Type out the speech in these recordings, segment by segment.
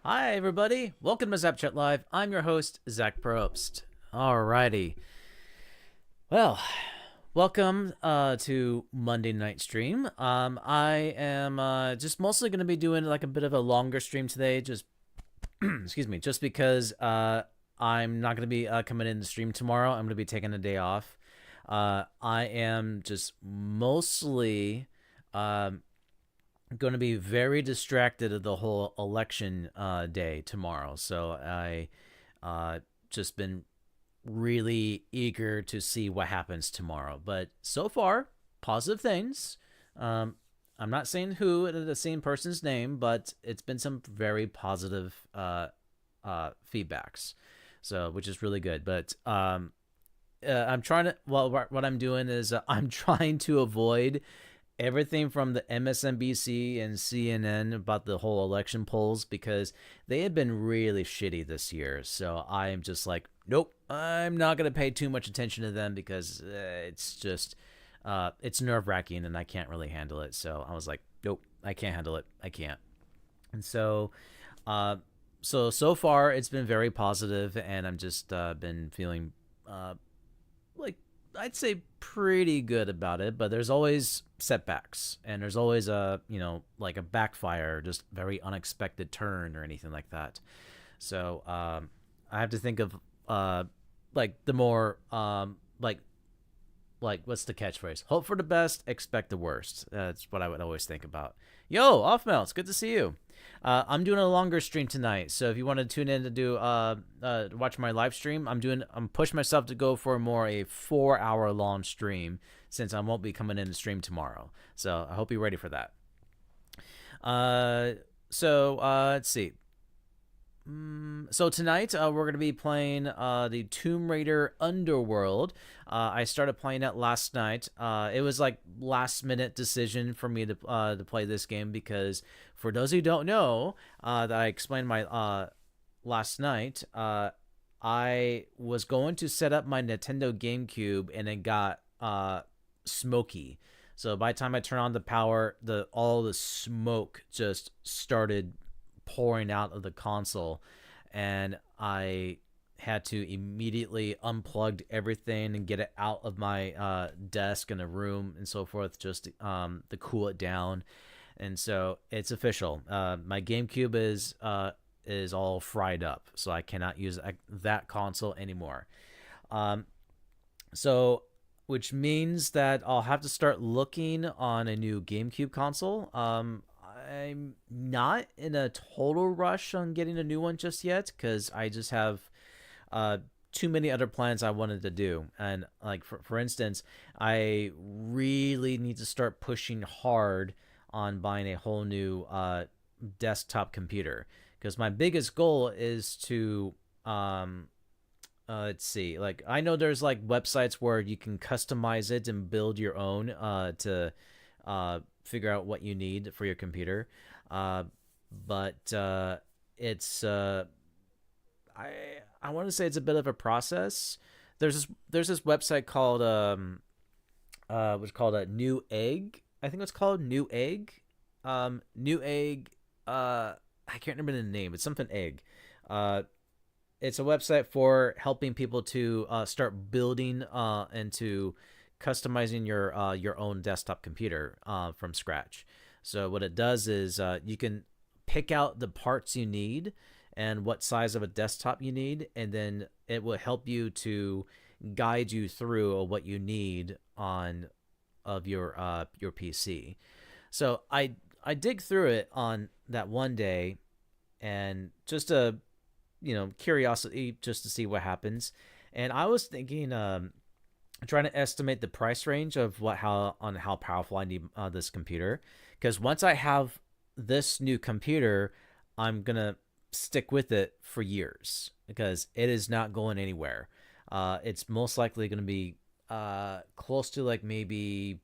Hi, everybody. Welcome to Zapchat Live. I'm your host, Zach Probst. Alrighty. Well, welcome to Monday night stream. I am just mostly going to be doing like a bit of a longer stream today. Just excuse me, just because I'm not going to be coming in the stream tomorrow. I'm going to be taking a day off. I am just mostly um, going to be very distracted of the whole election day tomorrow. So I just been really eager to see what happens tomorrow. But so far, positive things. Um, I'm not saying who the same person's name, but it's been some very positive feedbacks. So, which is really good. But I'm trying to. Well, what I'm doing is I'm trying to avoid everything from the MSNBC and CNN about the whole election polls because they have been really shitty this year. So I'm just like, nope, I'm not going to pay too much attention to them because it's just, it's nerve wracking and I can't really handle it. So I was like, nope, I can't handle it. I can't. And uh, so far it's been very positive, and I'm just been feeling uh, like I'd say pretty good about it, but there's always setbacks and there's always a, like a backfire, just very unexpected turn or anything like that. So I have to think of like the more like what's the catchphrase? Hope for the best, expect the worst. That's what I would always think about. Yo, off Mel, it's good to see you. I'm doing a longer stream tonight, so if you want to tune in to do watch my live stream, I'm pushing myself to go for more a 4 hour long stream since I won't be coming in to stream tomorrow. So I hope you're ready for that. Uh, let's see. So tonight we're going to be playing the Tomb Raider Underworld. I started playing it last night. It was like last minute decision for me to play this game because for those who don't know, that I explained my last night. I was going to set up my Nintendo GameCube and it got smoky. So by the time I turned on the power, the all the smoke just started pouring out of the console, and I had to immediately unplug everything and get it out of my desk in a room and so forth, just to cool it down. And so it's official. My GameCube is all fried up, so I cannot use that console anymore. Um, so which means that I'll have to start looking on a new GameCube console. I'm not in a total rush on getting a new one just yet because I just have uh, too many other plans I wanted to do. And like for instance, I really need to start pushing hard on buying a whole new desktop computer because my biggest goal is to let's see. Like I know there's like websites where you can customize it and build your own to figure out what you need for your computer. Uh, but it's I I want to say it's a bit of a process. There's this website called what's called a New Egg. I think it's called New Egg. New Egg. I can't remember the name. It's something egg. Uh, it's a website for helping people to start building and to customizing your own desktop computer from scratch. So what it does is you can pick out the parts you need and what size of a desktop you need, and then it will help you to guide you through what you need on of your PC. So I dig through it on that one day, and just a curiosity just to see what happens. And I was thinking, trying to estimate the price range of how powerful I need this computer, because once I have this new computer, I'm gonna stick with it for years because it is not going anywhere. It's most likely going to be close to like maybe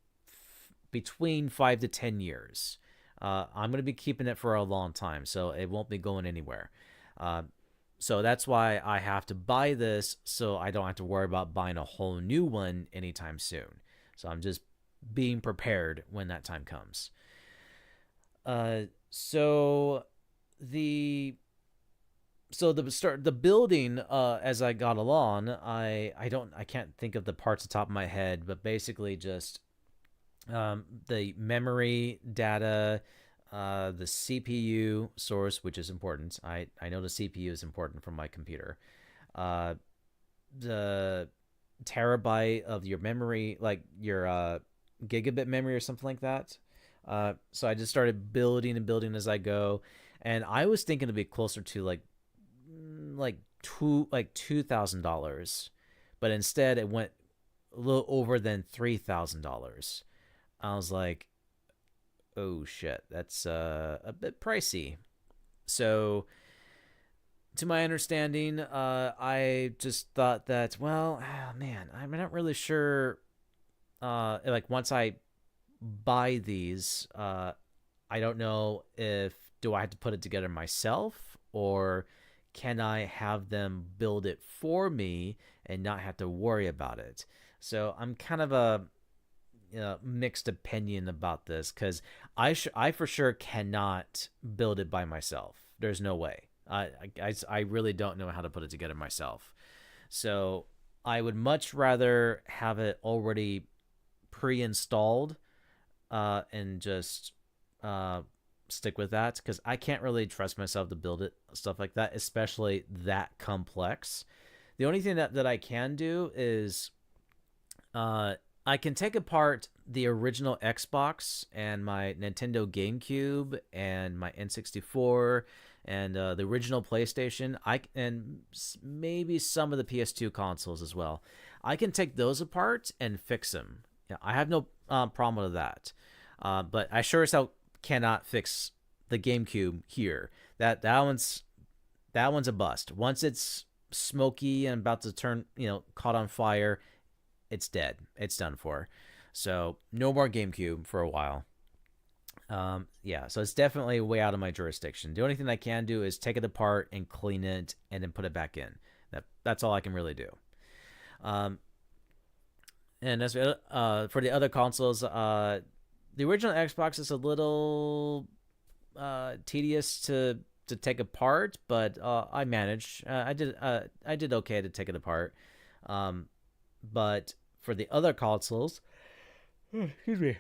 between 5 to 10 years. I'm going to be keeping it for a long time, so it won't be going anywhere. Uh, so that's why I have to buy this, so I don't have to worry about buying a whole new one anytime soon. So I'm just being prepared when that time comes. So the So the building, as I got along, I can't think of the parts at the top of my head, but basically just the memory data, the CPU source, which is important. I know the CPU is important for my computer. Uh, the terabyte of your memory, like your gigabit memory or something like that. So I just started building and building as I go, and I was thinking to be closer to like $2,000, but instead it went a little over than $3,000. I was like, oh shit, that's a bit pricey. So, to my understanding, I just thought that, well, oh, man, I'm not really sure. Like once I buy these, I don't know if do I have to put it together myself or can I have them build it for me and not have to worry about it. So I'm kind of a mixed opinion about this because I for sure cannot build it by myself. There's no way. I really don't know how to put it together myself. So I would much rather have it already pre-installed and just stick with that because I can't really trust myself to build it, stuff like that, especially that complex. The only thing that I can do is I can take apart the original Xbox and my Nintendo GameCube and my N64 and the original PlayStation. And maybe some of the PS2 consoles as well. I can take those apart and fix them. Yeah, I have no problem with that. But I sure as hell cannot fix the GameCube here. That one's a bust. Once it's smoky and about to turn, caught on fire, it's dead. It's done for. So no more GameCube for a while. Yeah, so it's definitely way out of my jurisdiction. The only thing I can do is take it apart and clean it and then put it back in. That's all I can really do. And as for the other consoles, the original Xbox is a little tedious to take apart, but I managed. I did okay to take it apart. But for the other consoles, excuse me,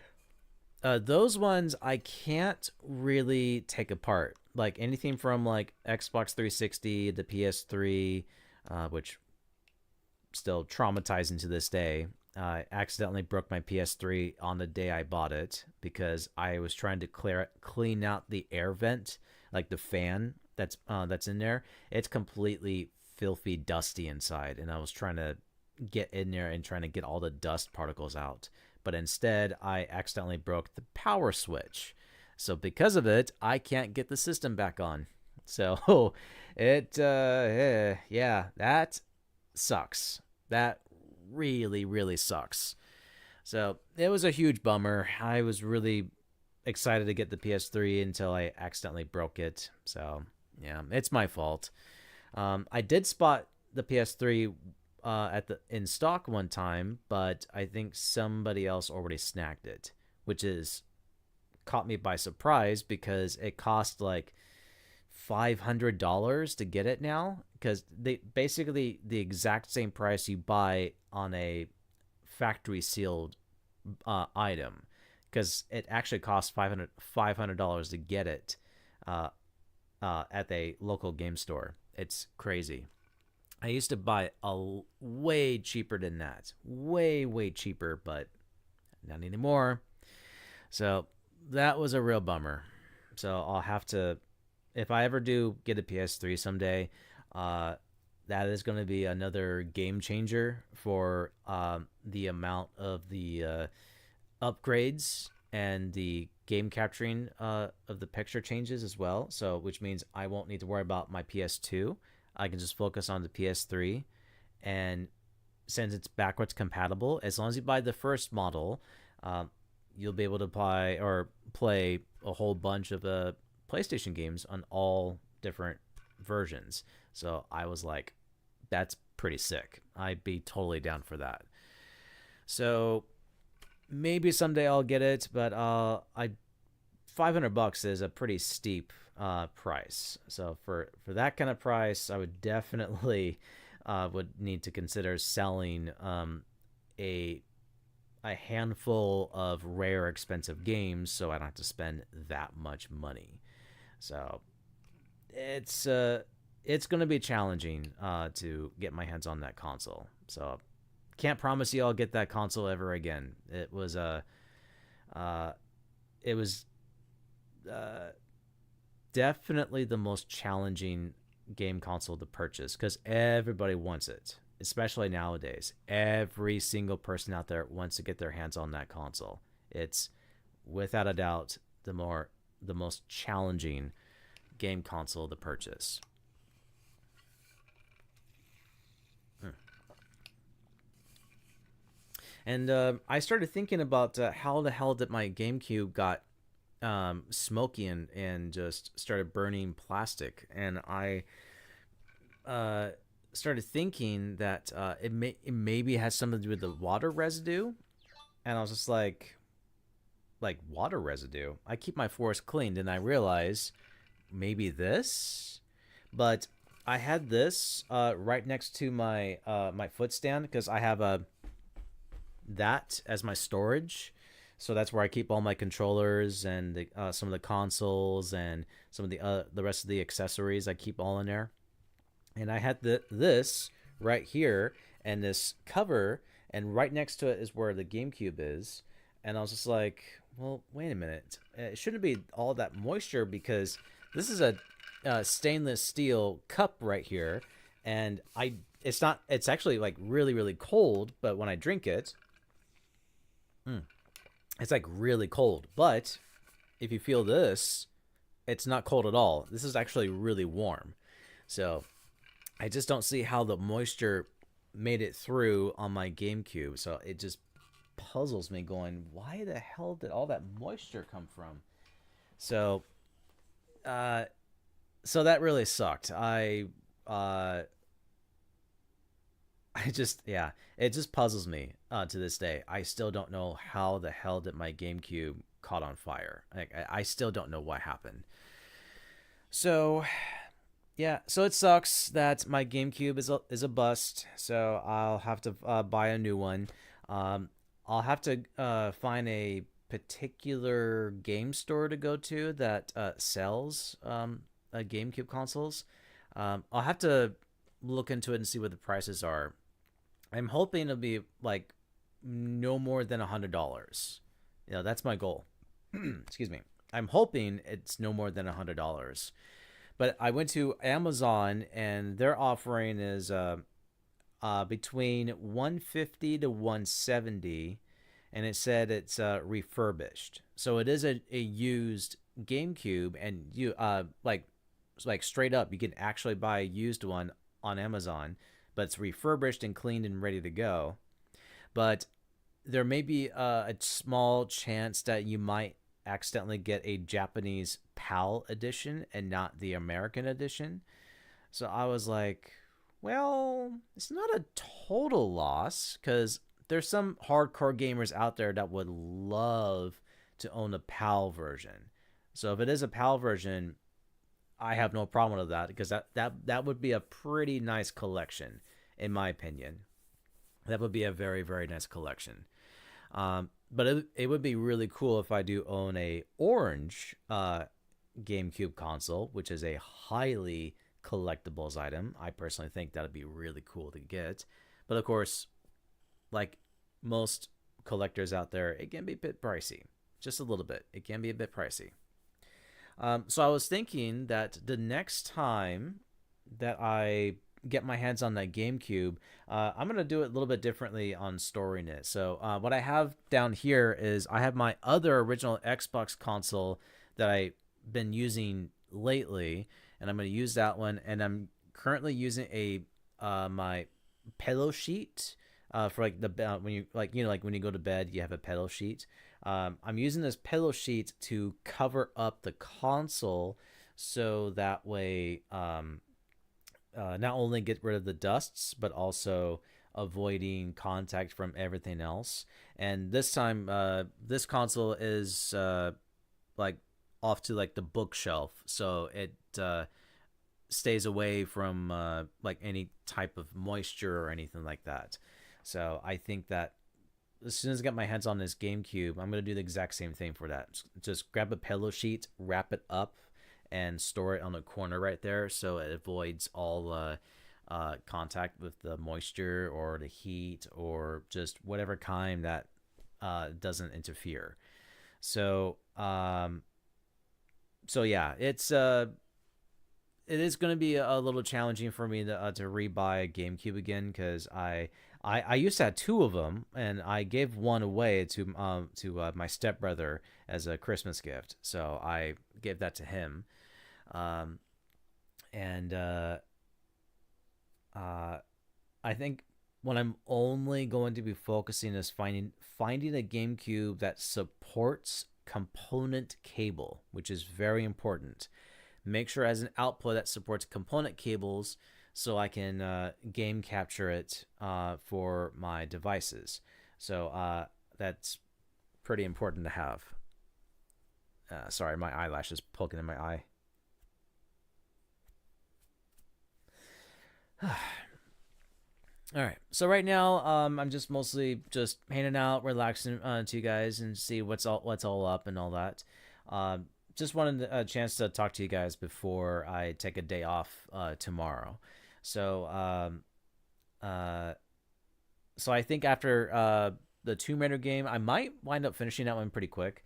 those ones I can't really take apart. Like anything from like Xbox 360, the PS3, which still traumatizing to this day. I accidentally broke my PS3 on the day I bought it because I was trying to clean out the air vent, like the fan that's in there. It's completely filthy, dusty inside, and I was trying to get in there and trying to get all the dust particles out. But instead, I accidentally broke the power switch. So because of it, I can't get the system back on. So yeah, that sucks. That really, really sucks. So it was a huge bummer. I was really excited to get the PS3 until I accidentally broke it. So yeah, it's my fault. I did spot the PS3 in stock one time, but I think somebody else already snagged it, which is caught me by surprise because it cost like $500 to get it now because they basically the exact same price you buy on a factory sealed item because it actually costs $500 to get it at a local game store. It's crazy. I used to buy way cheaper than that. Way cheaper, but not anymore. So that was a real bummer. So I'll have to, if I ever do get a PS3 someday, that is going to be another game changer for the amount of the upgrades and the game capturing of the picture changes as well. So which means I won't need to worry about my PS2. I can just focus on the PS3, and since it's backwards compatible, as long as you buy the first model, you'll be able to play a whole bunch of PlayStation games on all different versions. So I was like, that's pretty sick. I'd be totally down for that. So maybe someday I'll get it, but $500 is a pretty steep price. So for that kind of price, I would definitely would need to consider selling a a handful of rare, expensive games, so I don't have to spend that much money. So it's going to be challenging to get my hands on that console. So can't promise you I'll get that console ever again. Uh, it was uh, definitely the most challenging game console to purchase because everybody wants it, especially nowadays. Every single person out there wants to get their hands on that console. It's without a doubt the most challenging game console to purchase. And I started thinking about how the hell did my GameCube got smoky and just started burning plastic. And I uh, started thinking that it maybe has something to do with the water residue. And I was just like water residue. I keep my floors cleaned, and I realize maybe this. But I had this right next to my foot stand because I have a that as my storage. So that's where I keep all my controllers and some of the consoles and some of the rest of the accessories. I keep all in there. And I had this right here and this cover, and right next to it is where the GameCube is. And I was just like, well, wait a minute. It shouldn't be all that moisture because this is a stainless steel cup right here, and it's not. It's actually like really really cold, but when I drink it, it's like really cold. But if you feel this, it's not cold at all. This is actually really warm. So I just don't see how the moisture made it through on my GameCube. So it just puzzles me going, why the hell did all that moisture come from? So uh so that really sucked. Uh I just, yeah, it just puzzles me to this day. I still don't know how the hell did my GameCube caught on fire. Like, I still don't know what happened. So yeah, so it sucks that my GameCube is a bust. So I'll have to buy a new one. Um, I'll have to find a particular game store to go to that sells GameCube consoles. I'll have to look into it and see what the prices are. I'm hoping it'll be like no more than $100. You know, that's my goal. Excuse me. I'm hoping it's no more than $100. But I went to Amazon and their offering is between 150 to 170, and it said it's refurbished. So it is a used GameCube, and you like straight up, you can actually buy a used one on Amazon, but it's refurbished and cleaned and ready to go. But there may be a small chance that you might accidentally get a Japanese PAL edition and not the American edition. So I was like, well, it's not a total loss because there's some hardcore gamers out there that would love to own a PAL version. So if it is a PAL version, I have no problem with that because that would be a pretty nice collection, in my opinion. That would be a very, very nice collection. But it would be really cool if I do own a orange GameCube console, which is a highly collectibles item. I personally think that would be really cool to get. But of course, like most collectors out there, it can be a bit pricey. Just a little bit. It can be a bit pricey. So I was thinking that the next time that I get my hands on that GameCube, I'm going to do it a little bit differently on storing it. So what I have down here is I have my other original Xbox console that I've been using lately, and I'm going to use that one. And I'm currently using my pillow sheet for like the when you like when you go to bed, you have a pillow sheet. I'm using this pillow sheet to cover up the console so that way not only get rid of the dusts, but also avoiding contact from everything else. And this time, this console is like off to like the bookshelf, so it stays away from like any type of moisture or anything like that. So I think that as soon as I get my hands on this GameCube, I'm gonna do the exact same thing for that. Just grab a pillow sheet, wrap it up, and store it on the corner right there, so it avoids all contact with the moisture or the heat or just whatever kind that doesn't interfere. So so yeah, it is going to be a little challenging for me to rebuy a GameCube again because I used to have two of them and I gave one away to my stepbrother as a Christmas gift, so I gave that to him, um, and I think what I'm only going to be focusing is finding a GameCube that supports component cable, which is very important. Make sure it has an output that supports component cables so I can game capture it for my devices. So that's pretty important to have. Sorry, my eyelash is poking in my eye. All right. So right now, I'm just mostly just hanging out, relaxing to you guys, and see what's all up and all that. Just wanted a chance to talk to you guys before I take a day off tomorrow. So so I think after the Tomb Raider game, I might wind up finishing that one pretty quick.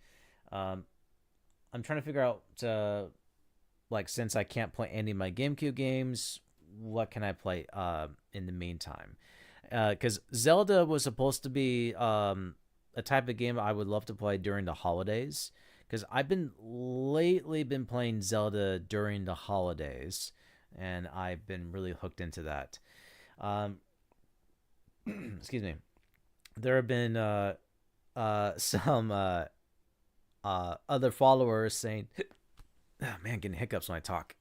Um, I'm trying to figure out like since I can't play any of my GameCube games, what can I play in the meantime? Because Zelda was supposed to be a type of game I would love to play during the holidays. Because I've been lately been playing Zelda during the holidays, and I've been really hooked into that. Um, excuse me. There have been some other followers saying, oh, man, getting hiccups when I talk.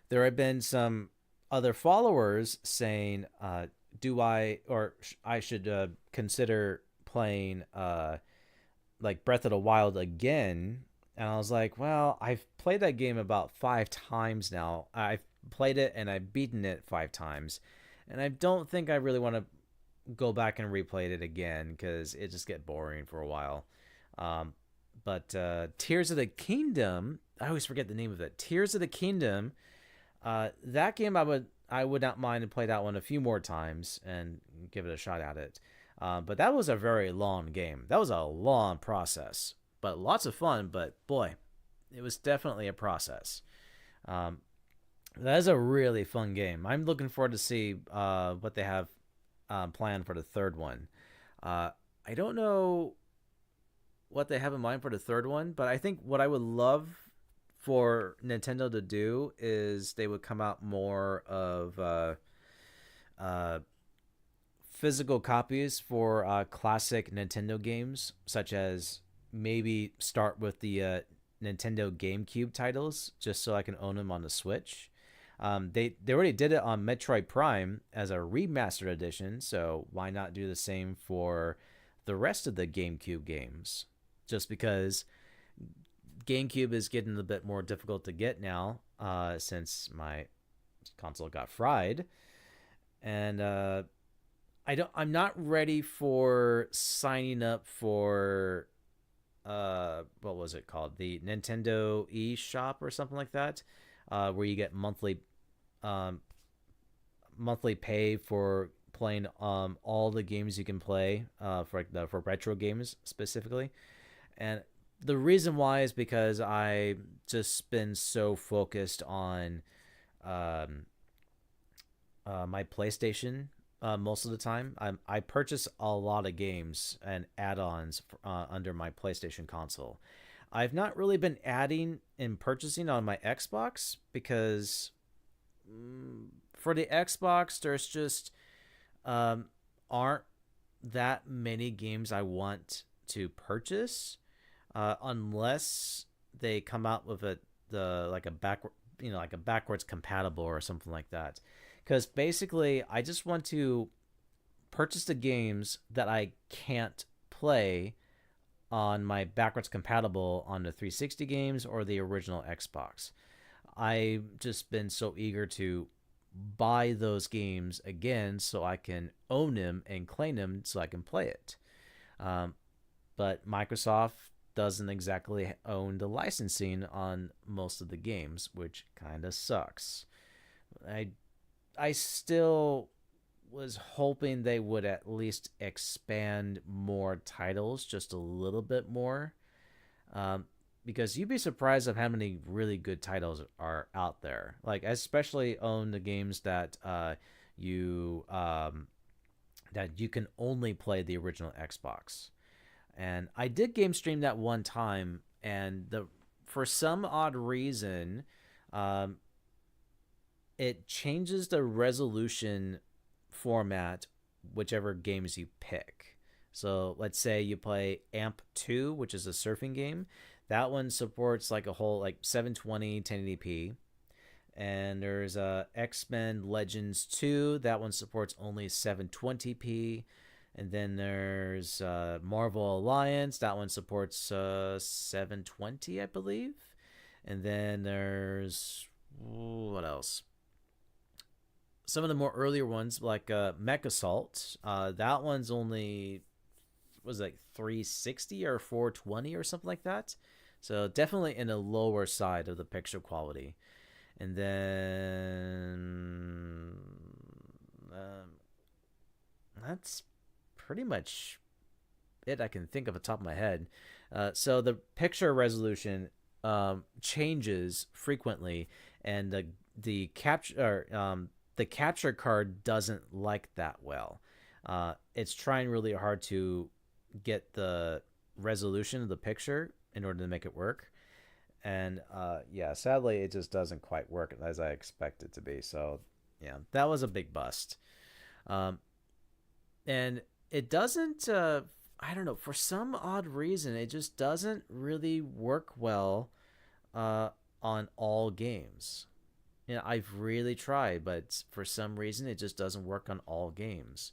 There have been some other followers saying, do I or I should consider playing like Breath of the Wild again. And I was like, well, I've played that game about 5 times now. I've played it and I've beaten it 5 times. And I don't think I really want to go back and replay it again because it just get boring for a while. But Tears of the Kingdom, I always forget the name of it. Tears of the Kingdom, that game I would not mind to play that one a few more times and give it a shot at it. But that was a very long game. That was a long process, but lots of fun. But boy, it was definitely a process. That is a really fun game. I'm looking forward to see what they have planned for the third one. I don't know what they have in mind for the third one, but I think what I would love for Nintendo to do is they would come out more of physical copies for classic Nintendo games, such as maybe start with the Nintendo GameCube titles, just so I can own them on the Switch. They already did it on Metroid Prime as a remastered edition, so why not do the same for the rest of the GameCube games? Just because GameCube is getting a bit more difficult to get now, since my console got fried, and I'm not ready for signing up for what was it called? The Nintendo eShop or something like that, where you get monthly pay for playing all the games you can play for retro games specifically. And the reason why is because I just been so focused on my PlayStation most of the time. I purchase a lot of games and add-ons under my PlayStation console. I've not really been adding and purchasing on my Xbox because for the Xbox, there's just aren't that many games I want to purchase unless they come out with like a backwards compatible or something like that. Because basically, I just want to purchase the games that I can't play on my backwards compatible on the 360 games or the original Xbox. I've just been so eager to buy those games again so I can own them and claim them so I can play it. Um, but Microsoft doesn't exactly own the licensing on most of the games, which kind of sucks. I I still was hoping they would at least expand more titles just a little bit more. Um, because you'd be surprised of how many really good titles are out there. Like especially on the games you that you can only play the original Xbox. And I did game stream that one time, and the for some odd reason, um, it changes the resolution format whichever games you pick. So let's say you play Amp 2, which is a surfing game. That one supports like a whole like 720 1080p. And there's X-Men Legends 2. That one supports only 720p. And then there's Marvel Alliance. That one supports 720, I believe. And then there's what else? Some of the more earlier ones, like Mech Assault. That one's only was it like 360 or 420 or something like that. So definitely in the lower side of the picture quality. And then that's pretty much it I can think of off the top of my head. So the picture resolution changes frequently, and the capture card doesn't like that well. It's trying really hard to get the resolution of the picture in order to make it work. And yeah, sadly, it just doesn't quite work as I expect it to be. So yeah, that was a big bust. Um, and it doesn't, I don't know, for some odd reason, it just doesn't really work well on all games. I've really tried, but for some reason, it just doesn't work on all games.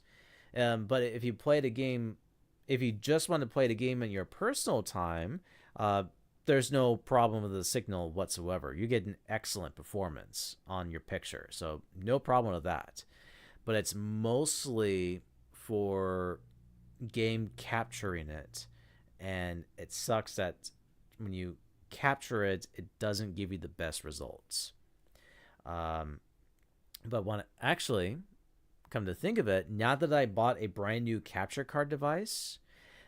But if you play the game, if you just want to play the game in your personal time, there's no problem with the signal whatsoever. You get an excellent performance on your picture, so no problem with that. But it's mostly for game capturing it, and it sucks that when you capture it, it doesn't give you the best results. Um, but when actually, come to think of it, now that I bought a brand new capture card device,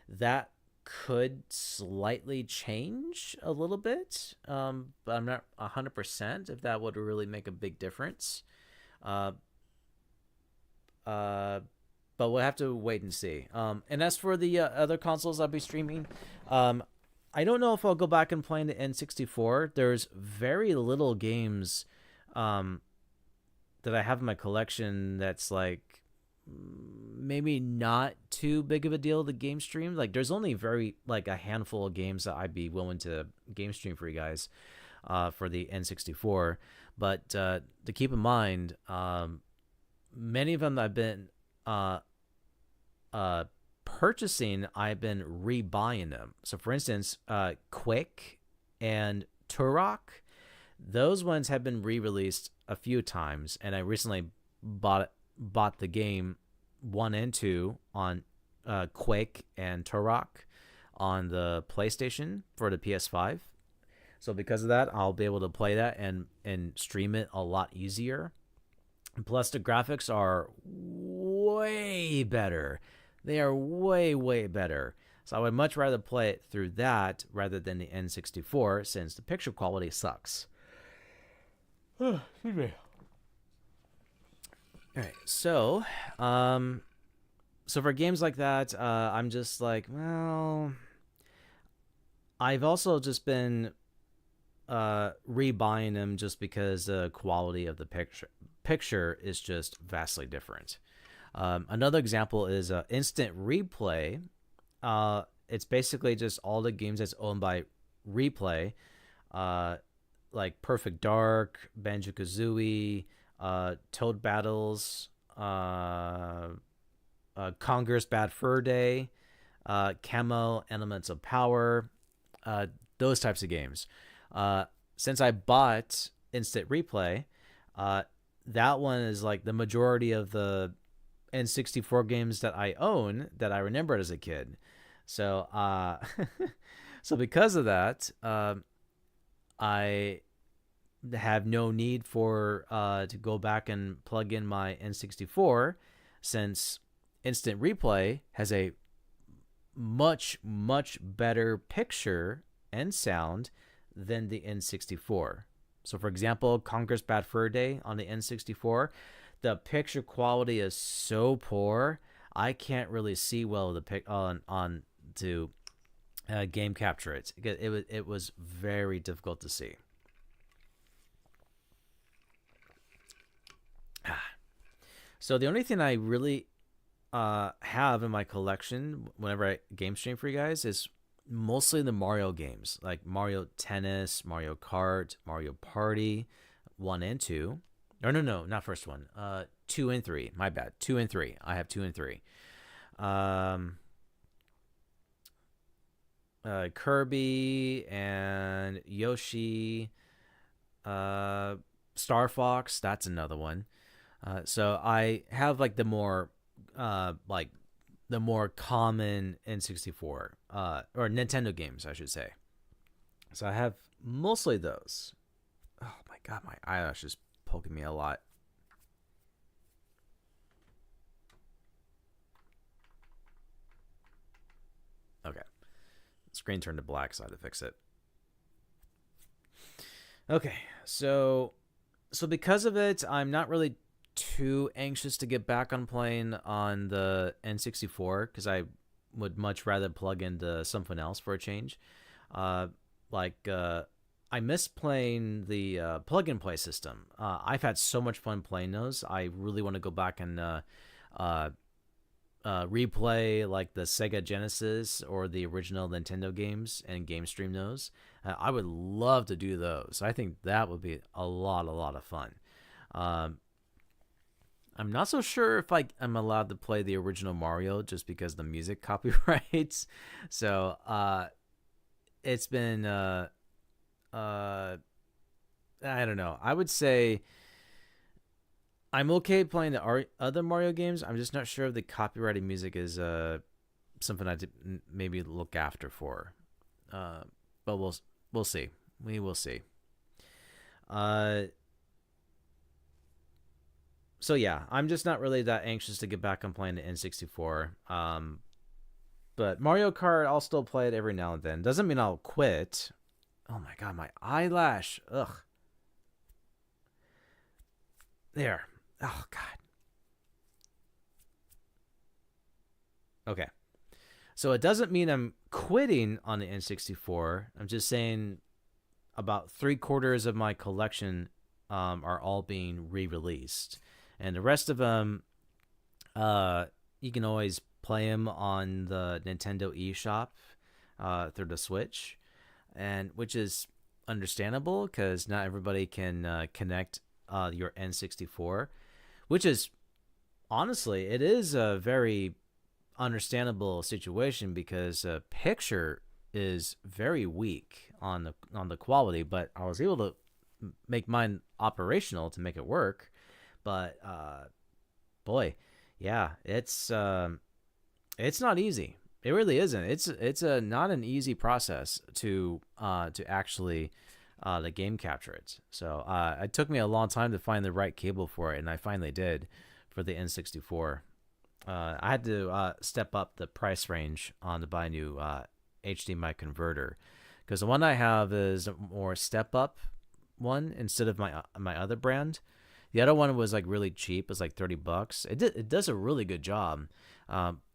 that could slightly change a little bit, but I'm not 100% if that would really make a big difference. Uh, uh, but we'll have to wait and see. And as for the other consoles I'll be streaming, I don't know if I'll go back and play the N64. There's very little games that I have in my collection that's like maybe not too big of a deal to game stream. Like there's only very like a handful of games that I'd be willing to game stream for you guys for the N64. But to keep in mind, many of them I've been purchasing, I've been rebuying them. So for instance, Quake and Turok, those ones have been re-released a few times, and I recently bought the game 1 and 2 on Quake and Turok on the PlayStation for the PS5. So because of that, I'll be able to play that and stream it a lot easier. And plus, the graphics are way better. They are way, way better. So I would much rather play it through that rather than the N64, since the picture quality sucks. Excuse me. All right, so for games like that, I'm just like, well, I've also just been rebuying them just because the quality of the picture is just vastly different. Another example is Instant Replay. It's basically just all the games that's owned by Replay, like Perfect Dark, Banjo-Kazooie, Toad Battles, Conger's Bad Fur Day, Camo, Elements of Power, uh, those types of games. Since I bought Instant Replay, uh, that one is like the majority of the N64 games that I own that I remembered as a kid. So, so because of that, I have no need for to go back and plug in my N64, since Instant Replay has a much better picture and sound than the N64. So for example, Conker's Bad Fur Day on the N64, the picture quality is so poor I can't really see well the pic on to game capture it. It was very difficult to see. So the only thing I really have in my collection whenever I game stream for you guys is mostly the Mario games, like Mario Tennis, Mario Kart, Mario Party, 1 and 2. Or no, not first one. 2 and 3. My bad. 2 and 3. I have 2 and 3. Um, Kirby and Yoshi, Star Fox. That's another one. So I have like like the more common N64 or Nintendo games, I should say. So I have mostly those. Oh my god, my eyelash is poking me a lot. Okay, screen turned to black, so I had to fix it. Okay, so because of it, I'm not really too anxious to get back on playing on the N64 because I would much rather plug into something else for a change. Uh, like I miss playing the plug and play system. I've had so much fun playing those. I really want to go back and uh, replay like the Sega Genesis or the original Nintendo games and game stream those. I would love to do those. I think that would be a lot of fun. Um, I'm not so sure if I'm allowed to play the original Mario just because the music copyrights. So it's been uh, I don't know. I would say I'm okay playing the other Mario games. I'm just not sure if the copyrighted music is something I maybe look after for. But we'll see. We will see. Uh, so yeah, I'm just not really that anxious to get back on playing the N64. But Mario Kart, I'll still play it every now and then. Doesn't mean I'll quit. Oh my god, my eyelash. Ugh. There. Oh god. Okay. So it doesn't mean I'm quitting on the N64. I'm just saying about 3/4 of my collection are all being re-released, and the rest of them, you can always play them on the Nintendo eShop through the Switch, and which is understandable because not everybody can connect your N64, which is honestly it is a very understandable situation because picture is very weak on the quality, but I was able to make mine operational to make it work. But boy, yeah, it's not easy. It really isn't. It's a not an easy process to actually the game capture it. So it took me a long time to find the right cable for it, and I finally did for the N64. I had to step up the price range on to buy a new HDMI converter because the one I have is a more step up one instead of my other brand. The other one was like really cheap. It's like $30. It does a really good job,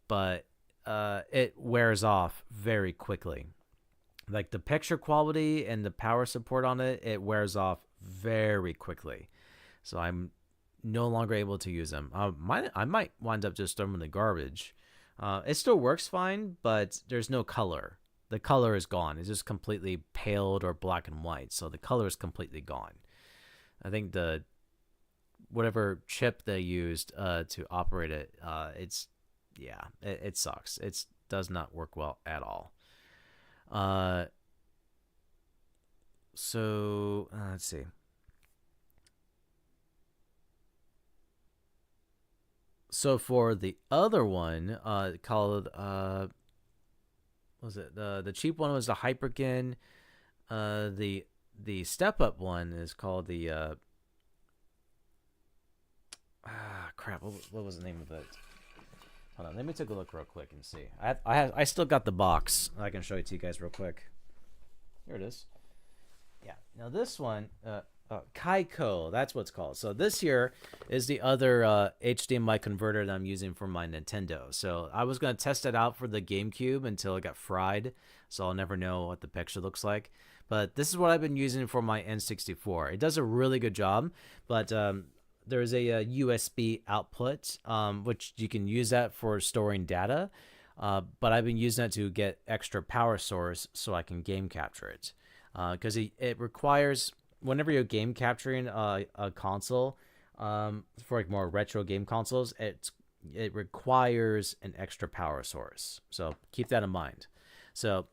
but it wears off very quickly. Like the picture quality and the power support on it wears off very quickly. So I'm no longer able to use them. I might wind up just throwing them in the garbage. It still works fine, but there's no color. The color is gone. It's just completely paled or black and white. So the color is completely gone. I think the whatever chip they used to operate it, it sucks. It does not work well at all. Uh, so let's see. So for the other one, called what was it the cheap one was the Hyperkin. The step up one is called the crap. What was the name of it? Hold on, let me take a look real quick and see. I still got the box. I can show it to you guys real quick. Here it is. Yeah. Now this one, Kaiko, that's what it's called. So this here is the other HDMI converter that I'm using for my Nintendo. So I was going to test it out for the GameCube until it got fried, so I'll never know what the picture looks like. But this is what I've been using for my N64. It does a really good job, but there's a USB output, which you can use that for storing data. But I've been using that to get extra power source so I can game capture it. Because it requires, whenever you're game capturing a console, for like more retro game consoles, it requires an extra power source. So keep that in mind. So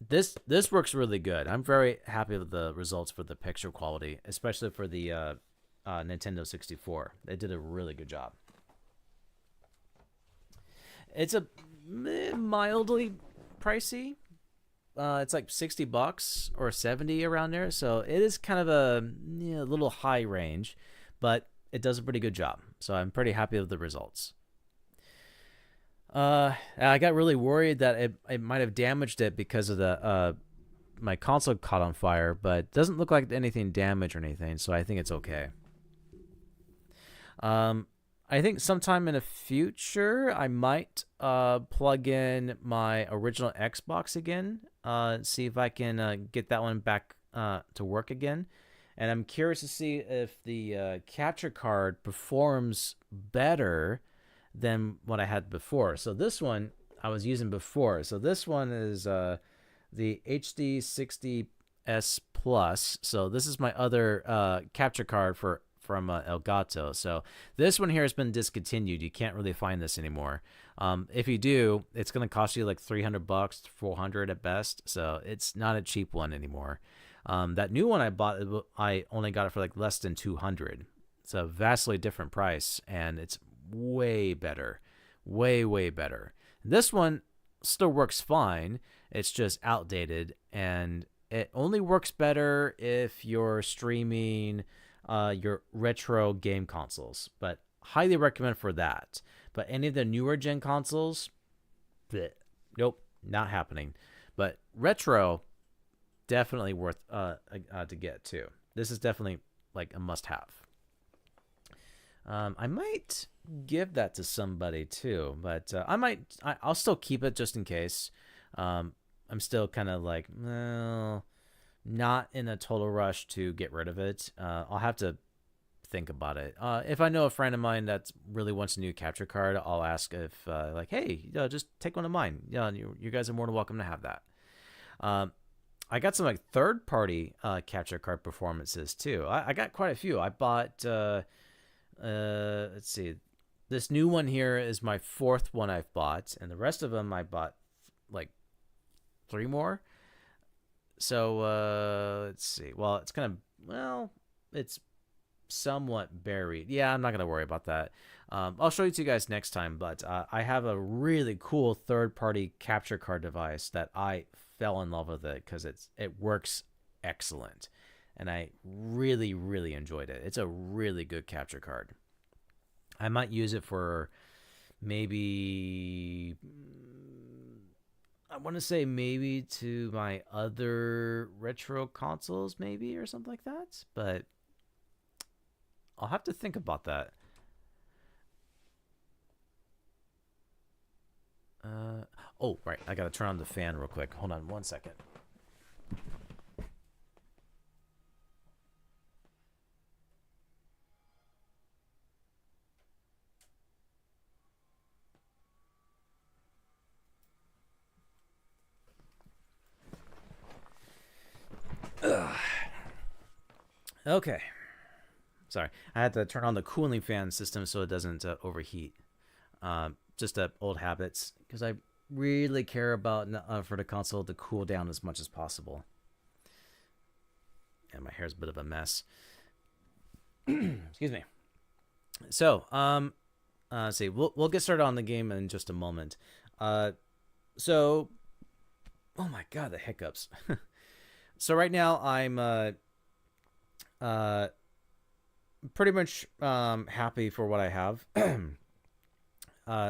this works really good. I'm very happy with the results for the picture quality, especially for the Nintendo 64. They did a really good job. It's a mildly pricey. It's like $60 or $70 around there, so it is kind of a little high range, but it does a pretty good job. So I'm pretty happy with the results. I got really worried that it might have damaged it because of the my console caught on fire, but it doesn't look like anything damaged or anything, so I think it's okay. I think sometime in the future I might plug in my original Xbox again, see if I can get that one back to work again. And I'm curious to see if the capture card performs better than what I had before. So this one I was using before. So this one is the HD60S Plus. So this is my other capture card from Elgato. So this one here has been discontinued. You can't really find this anymore. If you do, it's going to cost you like $300, $400 at best. So it's not a cheap one anymore. That new one I bought, I only got it for like less than $200. It's a vastly different price, and it's way better, way better. This one still works fine. It's just outdated, and it only works better if you're streaming your retro game consoles, but highly recommend for that. But any of the newer gen consoles, nope, not happening. But retro, definitely worth to get too. This is definitely like a must-have. I might give that to somebody too, but I'll still keep it just in case. I'm still kind of like, well, not in a total rush to get rid of it. I'll have to think about it. If I know a friend of mine that really wants a new capture card, I'll ask if like, hey, just take one of mine. You guys are more than welcome to have that. I got some like third-party capture card performances too. I got quite a few. I bought let's see, this new one here is my fourth one I've bought, and the rest of them I bought like 3 more. So let's see. Well, it's somewhat buried. Yeah, I'm not gonna worry about that. I'll show you to you guys next time. But I have a really cool third-party capture card device that I fell in love with it because it works excellent, and I really enjoyed it. It's a really good capture card. I might use it for maybe, I want to say maybe to my other retro consoles, maybe, or something like that. But I'll have to think about that. Oh, right. I got to turn on the fan real quick. Hold on 1 second. Okay. Sorry. I had to turn on the cooling fan system so it doesn't overheat. Just old habits, because I really care about for the console to cool down as much as possible. And my hair's a bit of a mess. Excuse me. So, let's see. We'll get started on the game in just a moment. So, oh my god, the hiccups. So right now I'm pretty much happy for what I have.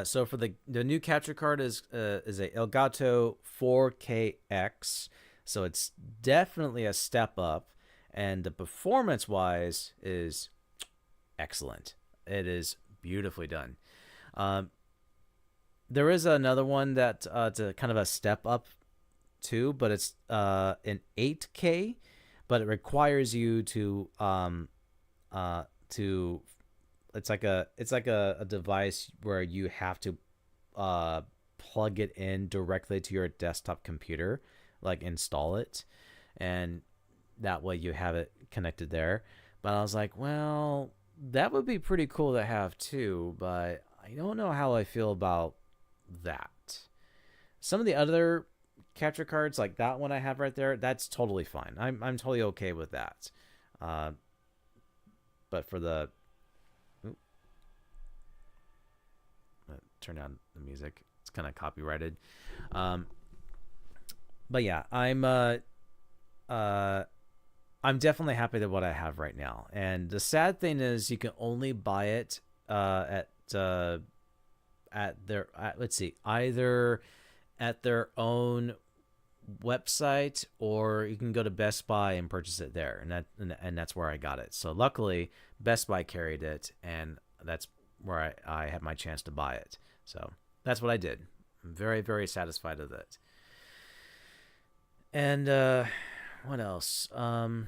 So for the new capture card is a Elgato 4KX, so it's definitely a step up, and the performance wise is excellent. It is beautifully done. There is another one that it's a kind of a step up too, but it's an 8K, but it requires you to it's like a device where you have to plug it in directly to your desktop computer, like install it, and that way you have it connected there. But I was like, well, that would be pretty cool to have too, but I don't know how I feel about that. Some of the other capture cards, like that one I have right there, that's totally fine. I'm totally okay with that. But for the turn down the music, it's kind of copyrighted. But yeah, I'm definitely happy with what I have right now. And the sad thing is, you can only buy it at their let's see, either at their own website, or you can go to Best Buy and purchase it there, and that's where I got it. So luckily Best Buy carried it, and that's where I had my chance to buy it. So that's what I did. I'm very, very satisfied with it. And what else? Well,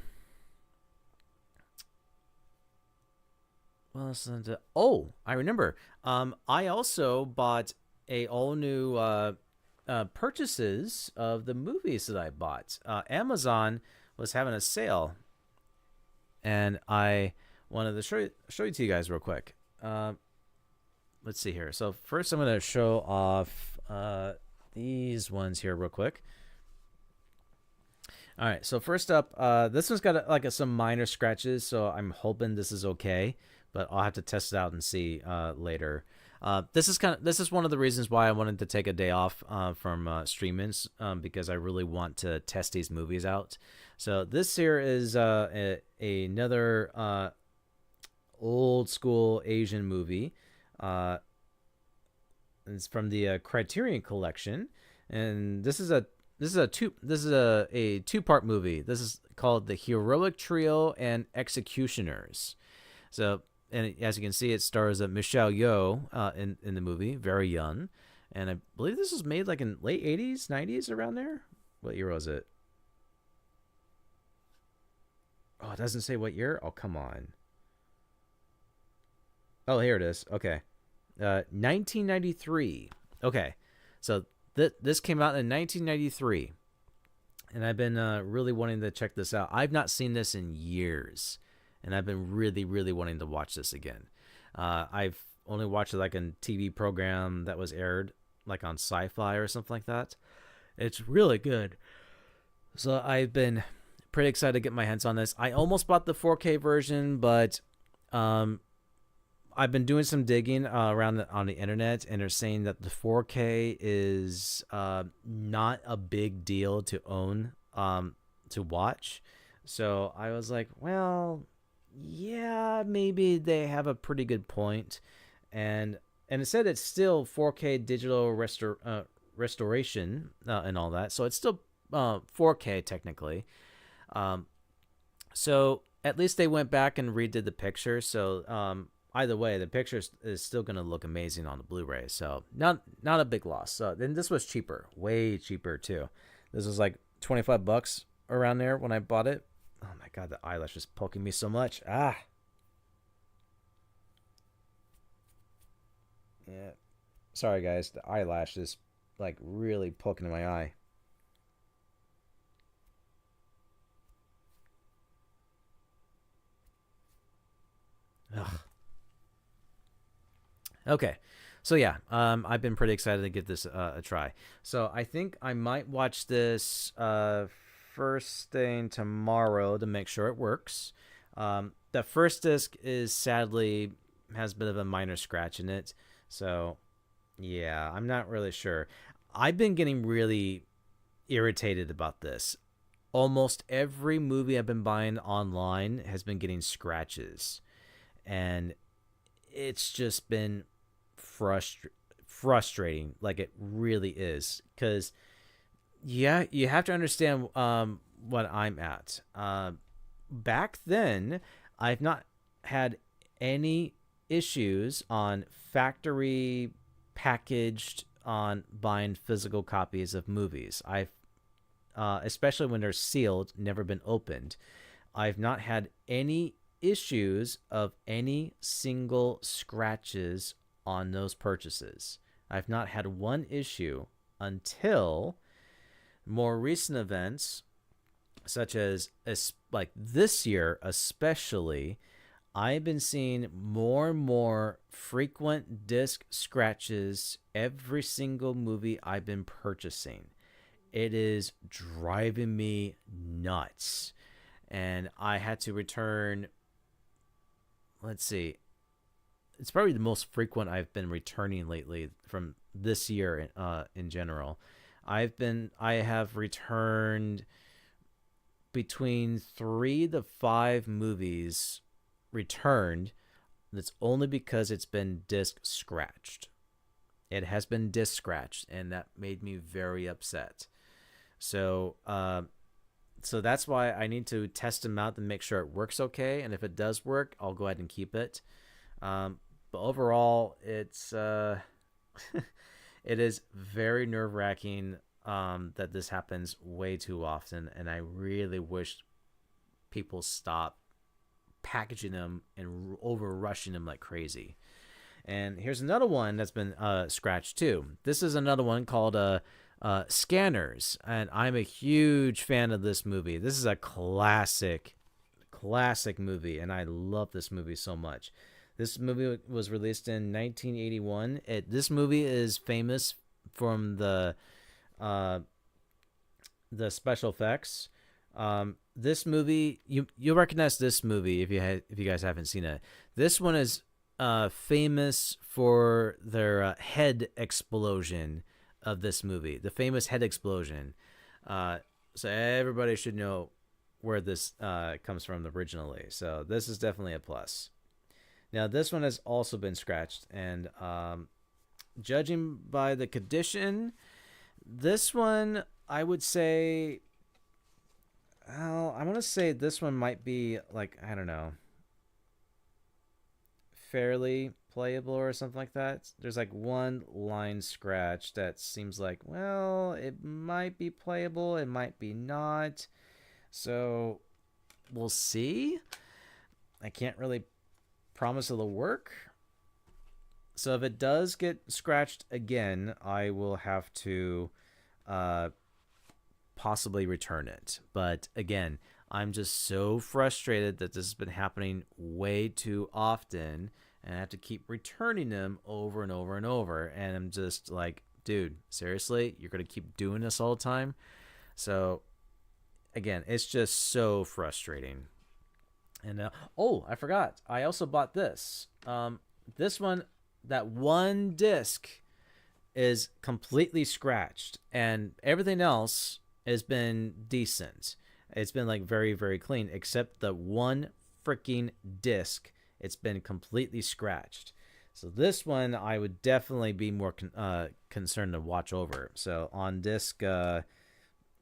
I remember. I also bought a all new purchases of the movies that I bought. Amazon was having a sale, and I wanted to show you to you guys real quick. Let's see here. So first, I'm going to show off these ones here real quick. All right. So first up, this one's got like some minor scratches, so I'm hoping this is okay, but I'll have to test it out and see later. This is one of the reasons why I wanted to take a day off from streamings, because I really want to test these movies out. So this here is another old school Asian movie. It's from the Criterion Collection, and this is a two-part movie. This is called The Heroic Trio and Executioners. So, and as you can see, it stars Michelle Yeoh in the movie, very young, and I believe this was made like in late 80s, 90s, around there. What year was it? Oh, it doesn't say what year. Oh, come on. Oh, here it is. Okay. 1993. Okay. So this came out in 1993. And I've been really wanting to check this out. I've not seen this in years. And I've been really, really wanting to watch this again. I've only watched it like a TV program that was aired like on Sci-Fi or something like that. It's really good. So I've been pretty excited to get my hands on this. I almost bought the 4K version, but I've been doing some digging around on the internet, and they're saying that the 4K is not a big deal to own, to watch. So I was like, well, yeah, maybe they have a pretty good point. And it said it's still 4K digital restoration and all that. So it's still 4K technically. So at least they went back and redid the picture. So either way, the picture is still going to look amazing on the Blu-ray. So not a big loss. So then this was cheaper, way cheaper too. This was like $25 around there when I bought it. Oh my god, the eyelash is poking me so much. Ah. Yeah. Sorry guys, the eyelash is like really poking in my eye. Ugh. Okay. So yeah, I've been pretty excited to give this a try. So I think I might watch this first thing tomorrow to make sure it works. The first disc is sadly has a bit of a minor scratch in it, so yeah, I'm not really sure. I've been getting really irritated about this. Almost every movie I've been buying online has been getting scratches, and it's just been frustrating. Like it really is, because yeah, you have to understand what I'm at. Back then, I've not had any issues on factory packaged on buying physical copies of movies. I've especially when they're sealed, never been opened. I've not had any issues of any single scratches on those purchases. I've not had one issue until more recent events, such as like this year, especially. I've been seeing more and more frequent disc scratches every single movie I've been purchasing. It is driving me nuts. And I had to return, let's see, it's probably the most frequent I've been returning lately from this year in general. I have returned between 3 to 5 movies returned. That's only because it's been disc scratched. It has been disc scratched, and that made me very upset. So, so that's why I need to test them out and make sure it works okay. And if it does work, I'll go ahead and keep it. But overall, it's it is very nerve wracking that this happens way too often, and I really wish people stop packaging them and over rushing them like crazy. And here's another one that's been scratched too. This is another one called Scanners, and I'm a huge fan of this movie. This is a classic movie, and I love this movie so much. This movie was released in 1981. This movie is famous from the special effects. This movie, you'll recognize this movie if you guys haven't seen it. This one is famous for their head explosion of this movie, the famous head explosion. So everybody should know where this comes from originally. So this is definitely a plus. Now this one has also been scratched, and judging by the condition, this one I would say, well, I want to say this one might be like, I don't know, fairly playable or something like that. There's like one line scratch that seems like, well, it might be playable, it might be not. So we'll see. I can't really promise it'll work. So if it does get scratched again, I will have to possibly return it. But again, I'm just so frustrated that this has been happening way too often, and I have to keep returning them over and over and over. And I'm just like, dude, seriously, you're going to keep doing this all the time? So again, it's just so frustrating. And oh, I forgot. I also bought this. This one, that one disc is completely scratched, and everything else has been decent. It's been like very, very clean, except the one freaking disc. It's been completely scratched. So this one I would definitely be more concerned to watch over. So on disc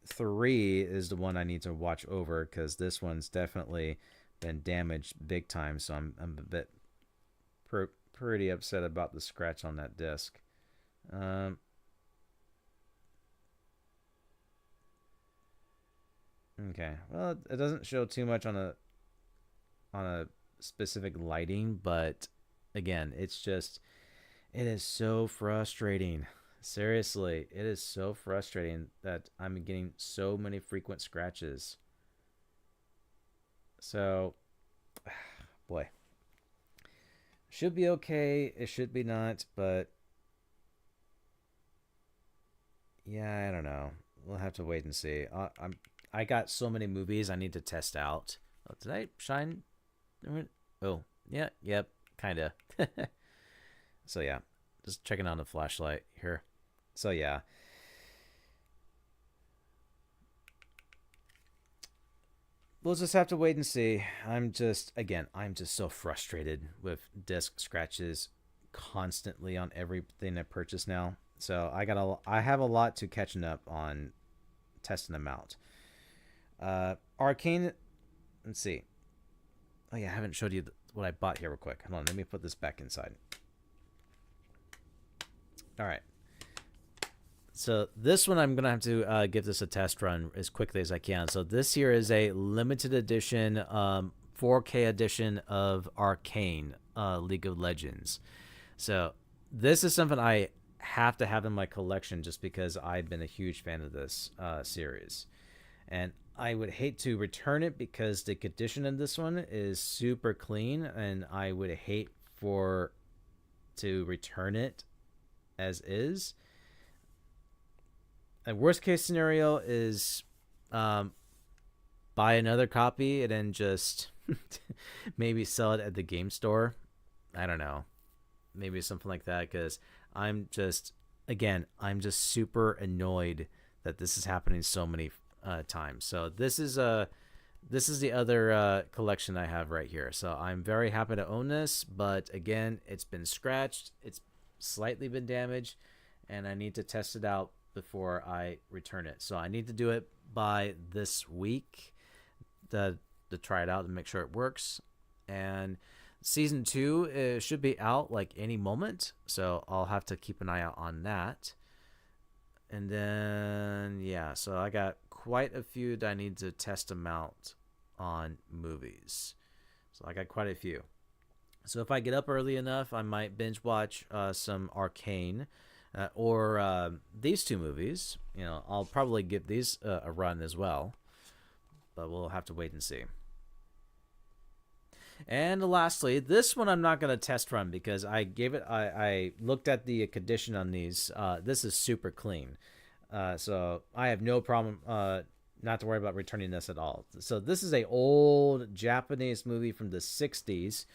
3 is the one I need to watch over, because this one's definitely been damaged big time. So I'm a bit pretty upset about the scratch on that disc. Okay, well, it doesn't show too much on a specific lighting, but again, it's just, it is so frustrating. Seriously, it is so frustrating that I'm getting so many frequent scratches. So, boy, should be okay. It should be not, but Yeah, I don't know. We'll have to wait and see. I got so many movies I need to test out. Oh, did I shine? Oh, yeah, yep, kinda. So yeah, just checking on the flashlight here. So yeah, we'll just have to wait and see. I'm just so frustrated with disc scratches constantly on everything I purchase now. So I have a lot to catching up on testing them out. Arcane, let's see. Oh yeah, I haven't showed you what I bought here real quick. Hold on, let me put this back inside. All right. So this one I'm gonna have to give this a test run as quickly as I can. So this here is a limited edition 4K edition of Arcane League of Legends. So this is something I have to have in my collection just because I've been a huge fan of this series. And I would hate to return it because the condition in this one is super clean, and I would hate for to return it as is. A worst case scenario is buy another copy and then just maybe sell it at the game store. I don't know, maybe something like that, because I'm just super annoyed that this is happening so many times. So this is the other collection I have right here. So I'm very happy to own this, but again, it's been scratched, it's slightly been damaged, and I need to test it out before I return it. So I need to do it by this week to try it out and make sure it works. And season 2 should be out like any moment, so I'll have to keep an eye out on that. And then yeah, so I got quite a few that I need to test them out on movies. So I got quite a few. So if I get up early enough, I might binge watch some Arcane or these two movies. You know, I'll probably give these a run as well, but we'll have to wait and see. And lastly, this one I'm not going to test run because I looked at the condition on these. This is super clean. So I have no problem not to worry about returning this at all. So this is a old Japanese movie from the 60s.